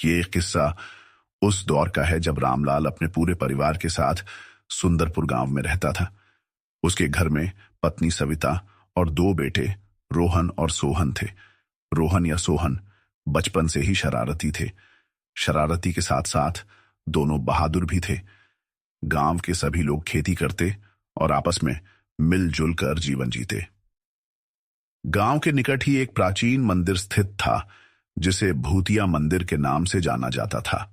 ये किस्सा उस दौर का है जब रामलाल अपने पूरे परिवार के साथ सुंदरपुर गांव में रहता था। उसके घर में पत्नी सविता और दो बेटे रोहन और सोहन थे। रोहन या सोहन बचपन से ही शरारती थे। शरारती के साथ साथ दोनों बहादुर भी थे। गांव के सभी लोग खेती करते और आपस में मिलजुल कर जीवन जीते। गांव के निकट ही एक प्राचीन मंदिर स्थित था जिसे भूतिया मंदिर के नाम से जाना जाता था।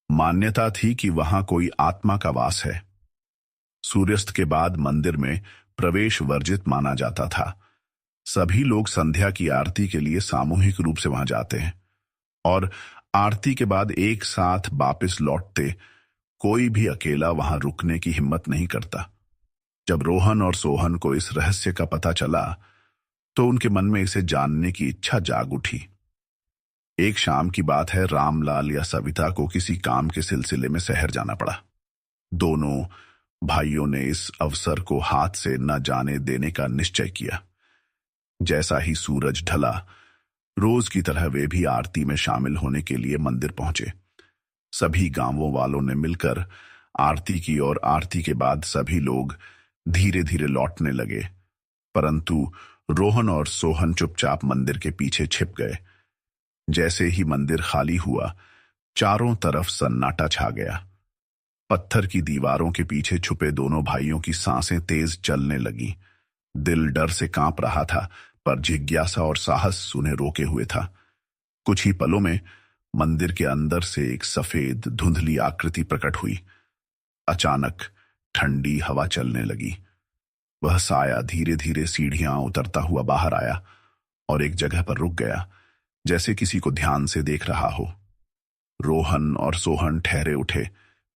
मान्यता थी कि वहां कोई आत्मा का वास है। सूर्यास्त के बाद मंदिर में प्रवेश वर्जित माना जाता था। सभी लोग संध्या की आरती के लिए सामूहिक रूप से वहां जाते हैं और आरती के बाद एक साथ वापस लौटते। कोई भी अकेला वहां रुकने की हिम्मत नहीं करता। जब रोहन और सोहन को इस रहस्य का पता चला तो उनके मन में इसे जानने की इच्छा जाग उठी। एक शाम की बात है, रामलाल या सविता को किसी काम के सिलसिले में शहर जाना पड़ा। दोनों भाइयों ने इस अवसर को हाथ से न जाने देने का निश्चय किया। जैसा ही सूरज ढला, रोज की तरह वे भी आरती में शामिल होने के लिए मंदिर पहुंचे। सभी गांवों वालों ने मिलकर आरती की और आरती के बाद सभी लोग धीरे धीरे लौटने लगे, परंतु रोहन और सोहन चुपचाप मंदिर के पीछे छिप गए। जैसे ही मंदिर खाली हुआ, चारों तरफ सन्नाटा छा गया। पत्थर की दीवारों के पीछे छुपे दोनों भाइयों की सांसें तेज चलने लगी। दिल डर से कांप रहा था, पर जिज्ञासा और साहस उन्हें रोके हुए था। कुछ ही पलों में मंदिर के अंदर से एक सफेद धुंधली आकृति प्रकट हुई। अचानक ठंडी हवा चलने लगी। वह साया धीरे धीरे सीढ़ियां उतरता हुआ बाहर आया और एक जगह पर रुक गया, जैसे किसी को ध्यान से देख रहा हो। रोहन और सोहन ठहरे उठे,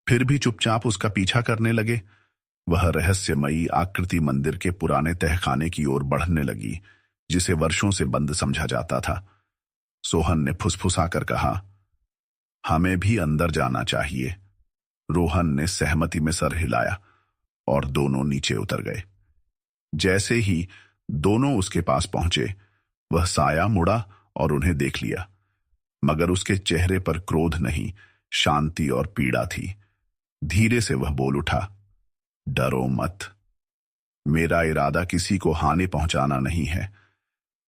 फिर भी चुपचाप उसका पीछा करने लगे। वह रहस्यमयी आकृति मंदिर के पुराने तहखाने की ओर बढ़ने लगी, जिसे वर्षों से बंद समझा जाता था। सोहन ने फुसफुसाकर कहा, हमें भी अंदर जाना चाहिए। रोहन ने सहमति में सर हिलाया और दोनों नीचे उतर गए। जैसे ही दोनों उसके पास पहुंचे, वह साया मुड़ा और उन्हें देख लिया, मगर उसके चेहरे पर क्रोध नहीं, शांति और पीड़ा थी। धीरे से वह बोल उठा, डरो मत। मेरा इरादा किसी को हानि पहुंचाना नहीं है।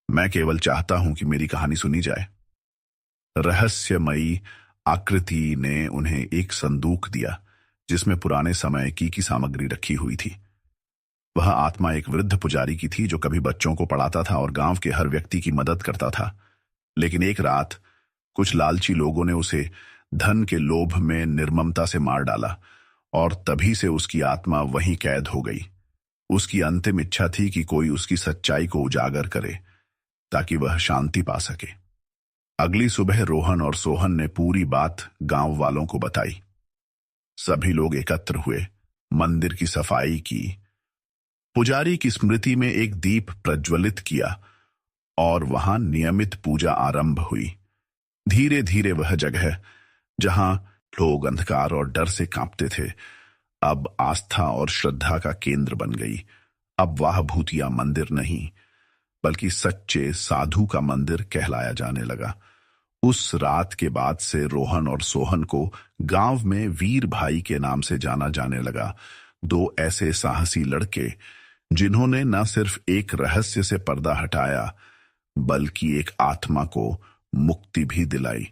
मैं केवल चाहता हूं कि मेरी कहानी सुनी जाए। रहस्यमयी आकृति ने उन्हें एक संदूक दिया, जिसमें पुराने समय की सामग्री रखी हुई थी। वह आत्मा एक वृद्ध पुजारी की थी, जो कभी बच्चों को पढ़ाता था और गांव के हर व्यक्ति की मदद करता था। लेकिन एक रात कुछ लालची लोगों ने उसे धन के लोभ में निर्ममता से मार डाला और तभी से उसकी आत्मा वहीं कैद हो गई। उसकी अंतिम इच्छा थी कि कोई उसकी सच्चाई को उजागर करे, ताकि वह शांति पा सके। अगली सुबह रोहन और सोहन ने पूरी बात गांव वालों को बताई। सभी लोग एकत्र हुए, मंदिर की सफाई की, पुजारी की स्मृति में एक दीप प्रज्वलित किया और वहां नियमित पूजा आरंभ हुई। धीरे धीरे वह जगह जहां लोग अंधकार और डर से कांपते थे, अब आस्था और श्रद्धा का केंद्र बन गई। अब वह भूतिया मंदिर नहीं, बल्कि सच्चे साधु का मंदिर कहलाया जाने लगा। उस रात के बाद से रोहन और सोहन को गांव में वीर भाई के नाम से जाना जाने लगा। दो ऐसे साहसी लड़के जिन्होंने न सिर्फ एक रहस्य से पर्दा हटाया, बल्कि एक आत्मा को मुक्ति भी दिलाई।